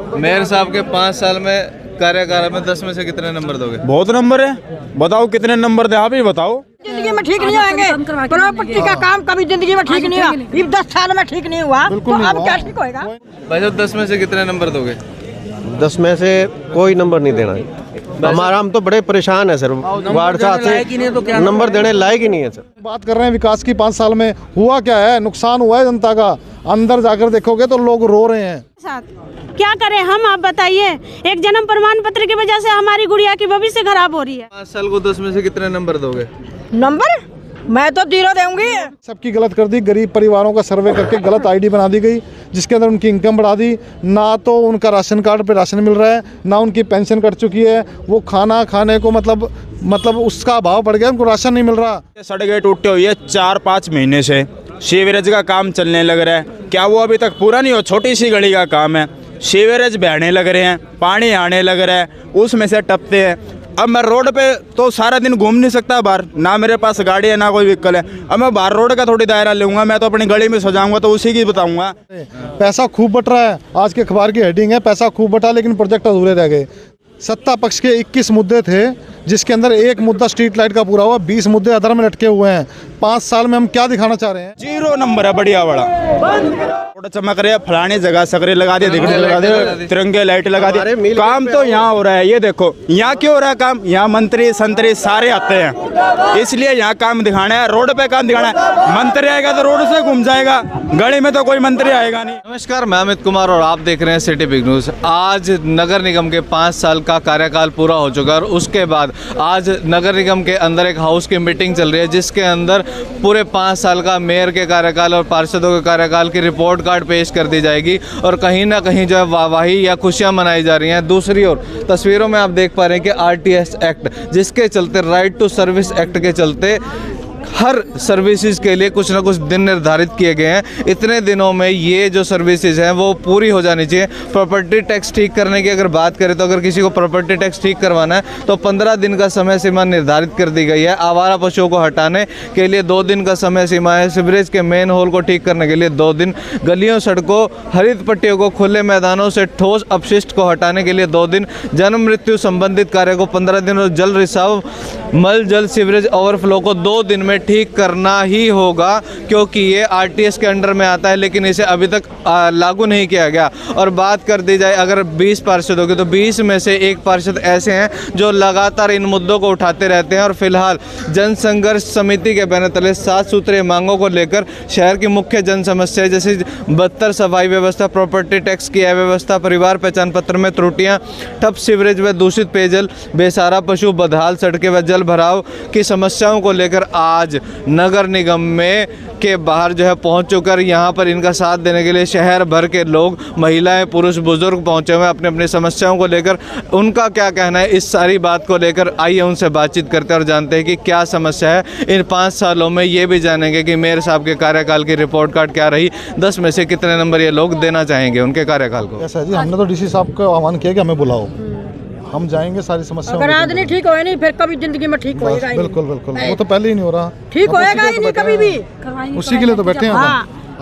Mayor साहब के 5 साल में कार्यकाल में 10 में से कितने नंबर दोगे? बहुत नंबर है, बताओ कितने नंबर दे, आप ही बताओ। जिंदगी में ठीक नहीं आएंगे, प्रॉपर्टी का काम कभी जिंदगी में ठीक नहीं हुआ, 10 साल में ठीक नहीं हुआ, तो अब क्या ठीक होएगा? भाई साहब 10 में से कितने नंबर दोगे? 10 में से कोई नंबर नहीं देना है हमारा। हम तो बड़े परेशान है सर, वार्ड साहब से नंबर देने लायक ही नहीं है सर। बात कर रहे हैं विकास की, 5 साल में हुआ क्या है? नुकसान हुआ है जनता का। अंदर जाकर देखोगे तो लोग रो रहे हैं। क्या करें हम, आप बताइए। एक जन्म प्रमाण पत्र की वजह से हमारी गुड़िया की भविष्य खराब हो रही है। 5 साल को 10 में से कितने नंबर दोगे? नंबर मैं तो 0 दूंगी। सबकी गलत कर दी, गरीब परिवारों का सर्वे करके गलत आईडी बना दी गई, जिसके अंदर उनकी इनकम बढ़ा दी। ना तो उनका राशन कार्ड पे राशन मिल रहा है, ना उनकी पेंशन कट चुकी है। वो खाना खाने को मतलब उसका अभाव बढ़ गया, उनको राशन नहीं मिल रहा। सड़कें टूटे हुई है 4-5 महीने से, सीवरेज का काम चलने लग रहा है, क्या वो अभी तक पूरा नहीं हो? छोटी सी गली का काम है, सीवरेज बहने लग रहे हैं, पानी आने लग रहा है, उसमें से टपते हैं। अब मैं रोड पे तो सारा दिन घूम नहीं सकता बाहर, ना मेरे पास गाड़ी है ना कोई व्हीकल है। अब मैं बाहर रोड का थोड़ी दायरा लूंगा, मैं तो अपनी गली में सजाऊंगा तो उसी की बताऊंगा। पैसा खूब बट रहा है, आज के अखबार की हेडिंग है पैसा खूब बटा लेकिन प्रोजेक्ट अधूरे रह गए। सत्ता पक्ष के 21 मुद्दे थे, जिसके अंदर एक मुद्दा स्ट्रीट लाइट का पूरा हुआ, 20 मुद्दे अधर में लटके हुए हैं। 5 साल में हम क्या दिखाना चाह रहे हैं? 0 नंबर है, बढ़िया बड़ा थोड़ा चमक रहे, फलानी जगह सकरे लगा दिए, दिखने लगा दिए, तिरंगे लाइट लगा दिए। काम तो यहाँ हो रहा है, ये देखो यहाँ क्यों हो रहा है काम? यहाँ मंत्री संतरी सारे आते हैं, इसलिए यहाँ काम दिखाना है, रोड पे काम दिखाना है। मंत्री आएगा तो रोड से घूम जाएगा, गली में तो कोई मंत्री आएगा नहीं। नमस्कार, मैं अमित कुमार और आप देख रहे हैं सिटी बिग न्यूज़। आज नगर निगम के 5 साल का कार्यकाल पूरा हो चुका है और उसके बाद आज नगर निगम के अंदर एक हाउस की मीटिंग चल रही है, जिसके अंदर पूरे 5 साल का मेयर के कार्यकाल और पार्षदों के कार्यकाल की रिपोर्ट कार्ड पेश कर दी जाएगी और कहीं ना कहीं जो है वाहवाही या खुशियां मनाई जा रही हैं। दूसरी ओर तस्वीरों में आप देख पा रहे हैं कि आरटीएस एक्ट, जिसके चलते राइट टू सर्विस एक्ट के चलते हर सर्विसेज के लिए कुछ ना कुछ दिन निर्धारित किए गए हैं। इतने दिनों में ये जो सर्विसेज हैं वो पूरी हो जानी चाहिए। प्रॉपर्टी टैक्स ठीक करने की अगर बात करें तो अगर किसी को प्रॉपर्टी टैक्स ठीक करवाना है तो 15 दिन का समय सीमा निर्धारित कर दी गई है। आवारा पशुओं को हटाने के लिए 2 दिन का समय सीमा है। सीवरेज के मेन होल को ठीक करने के लिए 2 दिन, गलियों सड़कों हरित पट्टियों को, खुले मैदानों से ठोस अपशिष्ट को हटाने के लिए 2 दिन, जन्म मृत्यु संबंधित कार्य को 15 दिन और जल रिसाव, मल जल सीवरेज ओवरफ्लो को 2 दिन में ठीक करना ही होगा, क्योंकि ये आरटीएस के अंडर में आता है लेकिन इसे अभी तक लागू नहीं किया गया। और बात कर दी जाए अगर 20 पार्षदों की, तो 20 में से 1 पार्षद ऐसे हैं जो लगातार इन मुद्दों को उठाते रहते हैं और फिलहाल जन संघर्ष समिति के बैनर तले 7 सूत्रीय मांगों को लेकर शहर की मुख्य जन समस्या जैसे बदतर सफाई व्यवस्था, प्रॉपर्टी टैक्स की अव्यवस्था, परिवार पहचान पत्र में त्रुटियां, ठप सीवरेज व दूषित पेयजल, बेसहारा पशु, बदहाल सड़कें व जल भराव की समस्याओं को लेकर आज नगर निगम में के बाहर जो है पहुंच चुकर यहाँ पर इनका साथ देने के लिए शहर भर के लोग, महिलाएं, पुरुष, बुजुर्ग पहुंचे हुए अपने अपनी समस्याओं को लेकर। उनका क्या कहना है इस सारी बात को लेकर, आइए उनसे बातचीत करते हैं और जानते हैं कि क्या समस्या है इन 5 सालों में। ये भी जानेंगे कि मेयर साहब के कार्यकाल की रिपोर्ट कार्ड क्या रही, 10 में से कितने नंबर ये लोग देना चाहेंगे उनके कार्यकाल को। ऐसा जी, हमने तो डीसी साहब को आह्वान किया कि हमें बुलाओ, हम जाएंगे, सारी समस्याओं अगर आज नहीं ठीक होए नहीं फिर कभी जिंदगी में ठीक होएगा ही। बिल्कुल बिल्कुल, वो तो पहले ही नहीं हो रहा, ठीक होएगा ही नहीं कभी भी। उसी के लिए तो बैठे हैं।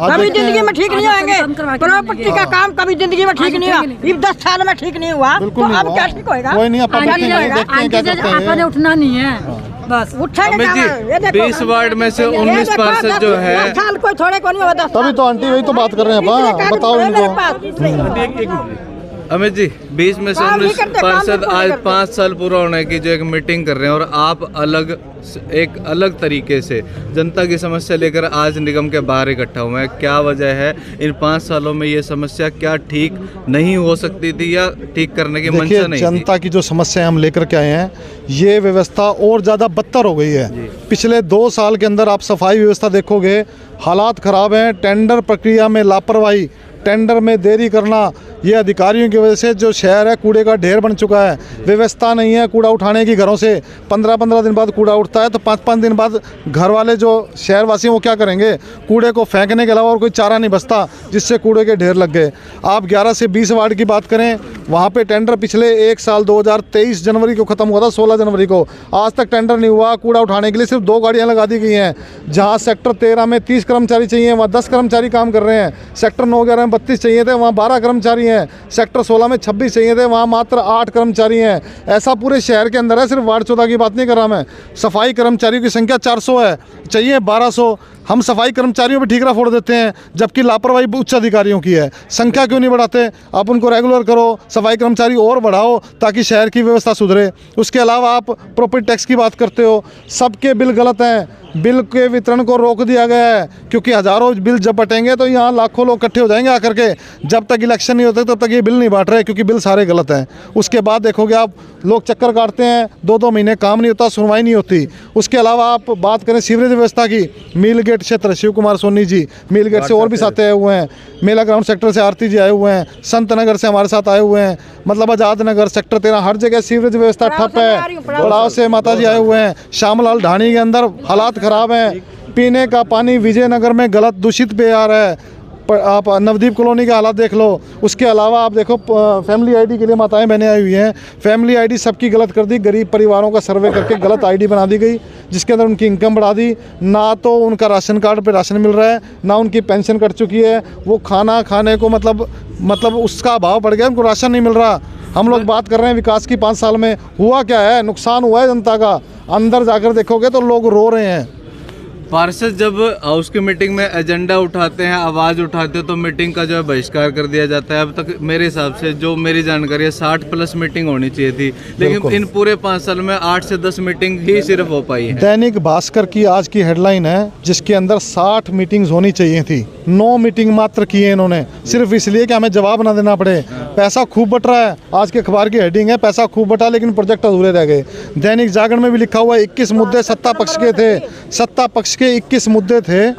कभी जिंदगी में ठीक नहीं होंगे, प्रॉपर्टी का काम कभी जिंदगी में ठीक नहीं हुआ, 10 साल में ठीक नहीं हुआ, तो अब क्या ठीक होएगा? कोई नहीं, अपन देखते हैं क्या करते हैं। उठना नहीं है बस, उठेंगे। 20 वार्ड में से 19 पार्षद जो है, कोई थोड़े को नहीं होता। तभी तो आंटी वही तो बात कर रहे हैं, बताओ इनको। अमित जी, 20 में से 19 पार्षद आज 5 साल पूरा होने की जो एक मीटिंग कर रहे हैं और आप एक अलग तरीके से जनता की समस्या लेकर आज निगम के बाहर इकट्ठा हुए हैं। क्या वजह है? इन 5 सालों में ये समस्या क्या ठीक नहीं हो सकती थी या ठीक करने की मंशा नहीं थी? जनता की जो समस्या हम लेकर के आए हैं, ये व्यवस्था और ज़्यादा बदतर हो गई है। पिछले 2 साल के अंदर आप सफाई व्यवस्था देखोगे, हालात ख़राब हैं। टेंडर प्रक्रिया में लापरवाही, टेंडर में देरी करना, ये अधिकारियों की वजह से जो शहर है कूड़े का ढेर बन चुका है। व्यवस्था नहीं है कूड़ा उठाने की, घरों से 15-15 दिन बाद कूड़ा उठता है, तो 5-5 दिन बाद घर वाले जो शहरवासी वो क्या करेंगे? कूड़े को फेंकने के अलावा और कोई चारा नहीं बचता, जिससे कूड़े के ढेर लग गए। आप 11 से 20 वार्ड की बात करें, वहाँ पे टेंडर पिछले 1 साल 2023 जनवरी को ख़त्म हुआ था, 16 जनवरी को, आज तक टेंडर नहीं हुआ। कूड़ा उठाने के लिए सिर्फ 2 गाड़ियाँ लगा दी गई हैं। जहाँ सेक्टर 13 में 30 25 कर्मचारी चाहिए, वहाँ 10 कर्मचारी काम कर रहे हैं। सेक्टर 9-11 में 32 चाहिए थे, वहाँ 12 कर्मचारी हैं। सेक्टर 16 में 26 चाहिए थे, वहाँ मात्र 8 कर्मचारी हैं। ऐसा पूरे शहर के अंदर है, सिर्फ वार्ड 14 की बात नहीं कर रहा मैं। सफाई कर्मचारियों की संख्या 400 है, चाहिए 1200। हम सफाई कर्मचारियों पर ठीकरा फोड़ देते हैं, जबकि लापरवाही उच्च अधिकारियों की है। संख्या क्यों नहीं बढ़ाते? आप उनको रेगुलर करो, सफाई कर्मचारी और बढ़ाओ ताकि शहर की व्यवस्था सुधरे। उसके अलावा आप प्रॉपर्टी टैक्स की बात करते हो, सबके बिल गलत हैं। बिल के वितरण को रोक दिया गया है, क्योंकि हज़ारों बिल जब बटेंगे तो यहाँ लाखों लोग इकट्ठे हो जाएंगे आकर के। जब तक इलेक्शन नहीं होते तब तक ये बिल नहीं बांट रहे, क्योंकि बिल सारे गलत हैं। उसके बाद देखोगे आप, लोग चक्कर काटते हैं, 2-2 महीने काम नहीं होता, सुनवाई नहीं होती। उसके अलावा आप बात करें सीवरेज व्यवस्था की, मील गेट क्षेत्र शिव कुमार सोनी जी, मील गेट से और भी साथ आए हुए हैं, मेला ग्राउंड सेक्टर से आरती जी आए हुए हैं, संत नगर से हमारे साथ आए हुए हैं, मतलब आज़ाद नगर सेक्टर 13, हर जगह सीवरेज व्यवस्था ठप है। पड़ाव से माता जी आए हुए हैं, श्यामलाल ढाणी के अंदर हालात ख़राब हैं। पीने का पानी विजयनगर में गलत दूषित पे आ रहा है। आप नवदीप कॉलोनी के हालात देख लो। उसके अलावा आप देखो, फैमिली आईडी के लिए माताएं बहनें आई हुई हैं, फैमिली आईडी सबकी गलत कर दी। गरीब परिवारों का सर्वे करके गलत आईडी बना दी गई, जिसके अंदर उनकी इनकम बढ़ा दी। ना तो उनका राशन कार्ड पे राशन मिल रहा है, ना उनकी पेंशन कट चुकी है। वो खाना खाने को मतलब उसका अभाव बढ़ गया, उनको राशन नहीं मिल रहा। हम लोग बात कर रहे हैं विकास की, 5 साल में हुआ क्या है? नुकसान हुआ है जनता का। अंदर जाकर देखोगे तो लोग रो रहे हैं। पार्षद जब हाउस की मीटिंग में एजेंडा उठाते हैं, आवाज़ उठाते हैं, तो मीटिंग का जो है बहिष्कार कर दिया जाता है। अब तक मेरे हिसाब से, जो मेरी जानकारी है, 60+ मीटिंग होनी चाहिए थी, लेकिन इन पूरे 5 साल में 8 से 10 मीटिंग ही सिर्फ हो पाई है। दैनिक भास्कर की आज की हेडलाइन है, जिसके अंदर 60 मीटिंग्स होनी चाहिए थी, 9 मीटिंग मात्र की है इन्होंने, सिर्फ इसलिए कि हमें जवाब ना देना पड़े। पैसा खूब बट रहा है, आज के अखबार की हेडिंग है, पैसा खूब बटा लेकिन प्रोजेक्ट अधूरे रह गए। दैनिक जागरण में भी लिखा हुआ है 21 मुद्दे सत्ता पक्ष के थे। सत्ता पक्ष के 21 मुद्दे थे,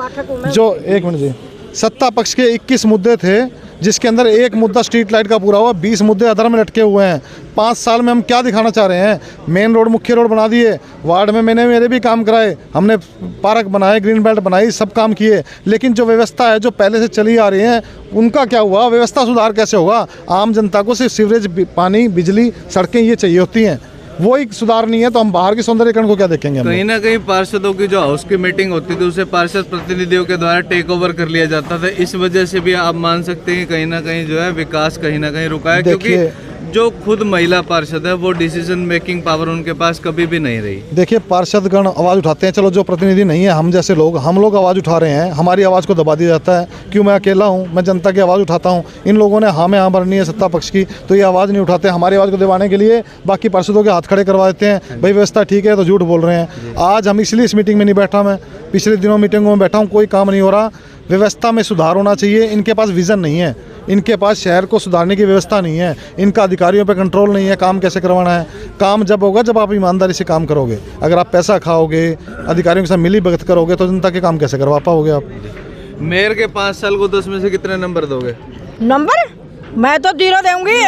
जो 1 मिनट जी, सत्ता पक्ष के 21 मुद्दे थे, जिसके अंदर 1 मुद्दा स्ट्रीट लाइट का पूरा हुआ, 20 मुद्दे अधर में लटके हुए हैं। 5 साल में हम क्या दिखाना चाह रहे हैं? मेन रोड, मुख्य रोड बना दिए, वार्ड में मेरे भी काम कराए, हमने पार्क बनाए, ग्रीन बेल्ट बनाई, सब काम किए, लेकिन जो व्यवस्था है जो पहले से चली आ रही है उनका क्या हुआ? व्यवस्था सुधार कैसे होगा? आम जनता को सिर्फ सीवरेज, पानी, बिजली, सड़कें ये चाहिए होती हैं, वो एक सुधार नहीं है, तो हम बाहर के सौंदर्यीकरण को क्या देखेंगे? कहीं ना कहीं पार्षदों की जो हाउस की मीटिंग होती थी, उसे पार्षद प्रतिनिधियों के द्वारा टेक ओवर कर लिया जाता था। इस वजह से भी आप मान सकते हैं कहीं ना कहीं जो है विकास कहीं ना कहीं रुका है, क्योंकि जो खुद महिला पार्षद है वो डिसीजन मेकिंग पावर उनके पास कभी भी नहीं रही। देखिए, पार्षदगण आवाज़ उठाते हैं, चलो जो प्रतिनिधि नहीं है, हम जैसे लोग, हम लोग आवाज़ उठा रहे हैं, हमारी आवाज़ को दबा दिया जाता है। क्यों? मैं अकेला हूँ, मैं जनता की आवाज़ उठाता हूँ। इन लोगों ने हाँ में हाँ भरनी है सत्ता पक्ष की, तो ये आवाज़ नहीं उठाते। हमारी आवाज़ को दबाने के लिए बाकी पार्षदों के हाथ खड़े करवा देते हैं, भाई व्यवस्था ठीक है, तो झूठ बोल रहे हैं। आज हम इसलिए इस मीटिंग में नहीं बैठा, मैं पिछले दिनों मीटिंगों में बैठा हूँ, कोई काम नहीं हो रहा। व्यवस्था में सुधार होना चाहिए। इनके पास विज़न नहीं है, इनके पास शहर को सुधारने की व्यवस्था नहीं है, इनका अधिकारियों पे कंट्रोल नहीं है। काम कैसे करवाना है? काम जब होगा जब आप ईमानदारी से काम करोगे। अगर आप पैसा खाओगे, अधिकारियों के साथ मिली भगत करोगे, तो जनता के काम कैसे करवा पाओगे आप? मेयर के 5 साल को 10 में से कितने नंबर दोगे? नंबर मैं तो 0 दूंगी।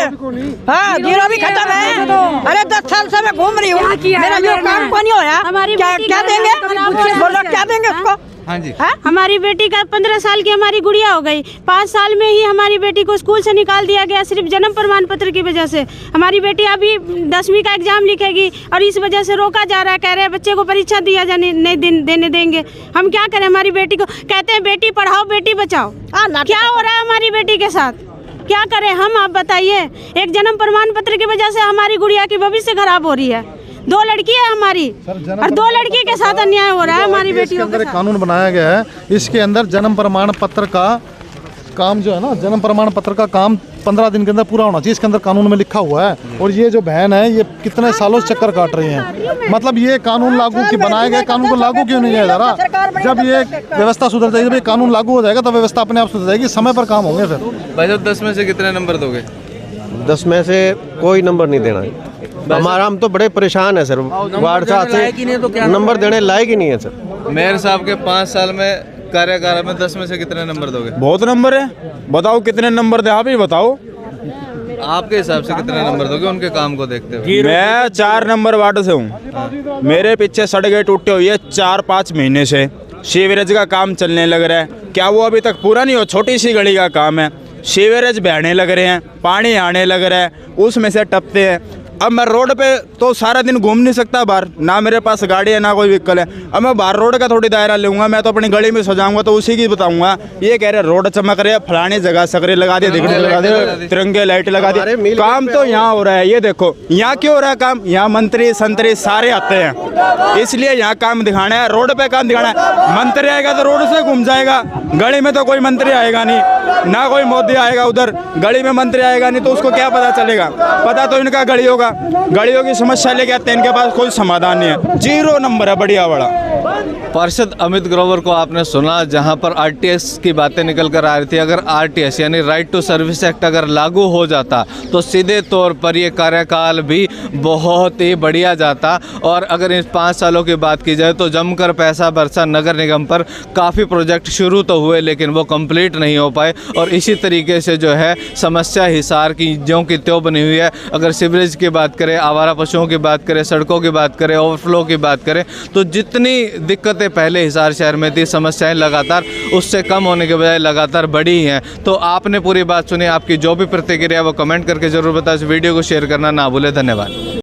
हाँ, 0 भी खत्म है। अरे 10 साल से मैं घूम रही हूँ, मेरा जो काम को नहीं होया, क्या देंगे? बोलो क्या देंगे उसको? हाँ जी, हमारी बेटी का 15 साल की हमारी गुड़िया हो गई। 5 साल में ही हमारी बेटी को स्कूल से निकाल दिया गया, सिर्फ जन्म प्रमाण पत्र की वजह से। हमारी बेटी अभी 10वीं का एग्जाम लिखेगी और इस वजह से रोका जा रहा है। कह रहे हैं बच्चे को परीक्षा दिया जाने नहीं देने देंगे। हम क्या करें? हमारी बेटी को कहते हैं बेटी पढ़ाओ बेटी बचाओ। क्या हो रहा है हमारी बेटी के साथ? क्या करें हम, आप बताइए। एक जन्म प्रमाण पत्र की वजह से हमारी गुड़िया की भविष्य खराब हो रही है। 2 लड़की है हमारी, और 2 लड़की के साथ अन्याय हो रहा है हमारी बेटियों के साथ। एक कानून बनाया गया है, इसके अंदर जन्म प्रमाण पत्र का काम जो है ना, जन्म प्रमाण पत्र का काम 15 दिन के अंदर पूरा होना चाहिए, इसके अंदर कानून में लिखा हुआ है। और ये जो बहन है, ये कितने सालों से चक्कर काट रही हैं। मतलब ये कानून लागू की बनाया गया, कानून को लागू क्यों नहीं किया जा रहा? जब ये व्यवस्था सुधर जाएगी, जब ये कानून लागू हो जाएगा, तो व्यवस्था अपने आप सुधर जाएगी, समय पर काम होंगे। फिर भाई साहब 10 में से कितने नंबर दोगे? 10 में से कोई नंबर नहीं देना है हमारा। हम तो बड़े परेशान है सर, वार्ड साहब से नंबर देने लायक ही नहीं है सर। मेयर साहब के 5 साल में कार्यकाल में 10 में से कितने नंबर दोगे? बहुत नंबर है, बताओ कितने नंबर दे, आप ही बताओ। आपके हिसाब से कितने नंबर दोगे उनके काम को देखते हुए? मैं 4 नंबर वार्ड से हूँ। मेरे पीछे सड़कें टूटे हुई है 4-5 महीने से। सीवरेज का काम चलने लग रहा है, क्या वो अभी तक पूरा नहीं हो? छोटी सी गली का काम है, सीवरेज बहने लग रहे हैं, पानी आने लग रहा है, उसमें से टपते हैं। अब मैं रोड पे तो सारा दिन घूम नहीं सकता बाहर, ना मेरे पास गाड़ी है ना कोई व्हीकल है। अब मैं बाहर रोड का थोड़ी दायरा लूँगा, मैं तो अपनी गली में सजाऊंगा तो उसी की बताऊंगा। ये कह रहे रोड चमक रहे, फलानी जगह सकरे लगा दिए, दिखने लगा दिए, तिरंगे लाइट लगा दिए। काम तो यहाँ हो रहा है, ये देखो यहाँ क्यों हो रहा है काम, यहाँ मंत्री संतरी सारे आते हैं, इसलिए यहाँ काम दिखाना है, रोड पे काम दिखाना है। मंत्री आएगा तो रोड से घूम जाएगा, गली में तो कोई मंत्री आएगा नहीं, ना कोई मोदी आएगा उधर, गली में मंत्री आएगा नहीं तो उसको क्या पता चलेगा। पता तो इनका गलियों की समस्या लेके आते हैं, इनके पास कोई समाधान नहीं है, 0 नंबर है बढ़िया बड़ा। पार्षद अमित ग्रोवर को आपने सुना, जहां पर आरटीएस की बातें निकल कर आ रही थी। अगर आरटीएस यानी राइट टू सर्विस एक्ट अगर लागू हो जाता तो सीधे तौर पर ये कार्यकाल भी बहुत ही बढ़िया जाता। और अगर इन 5 सालों की बात की जाए तो जमकर पैसा बरसा नगर निगम पर। काफ़ी प्रोजेक्ट शुरू तो हुए लेकिन वो कंप्लीट नहीं हो पाए, और इसी तरीके से जो है समस्या हिसार की ज्यों की त्यों बनी हुई है। अगर सीवरेज की बात करें, आवारा पशुओं की बात करें, सड़कों की बात करें, ओवरफ्लो की बात करें, तो जितनी दिक्कतें पहले हिसार शहर में थी, समस्याएं लगातार उससे कम होने के बजाय लगातार बढ़ी हैं। तो आपने पूरी बात सुनी, आपकी जो भी प्रतिक्रिया वो कमेंट करके जरूर बताएं। इस वीडियो को शेयर करना ना भूलें। धन्यवाद।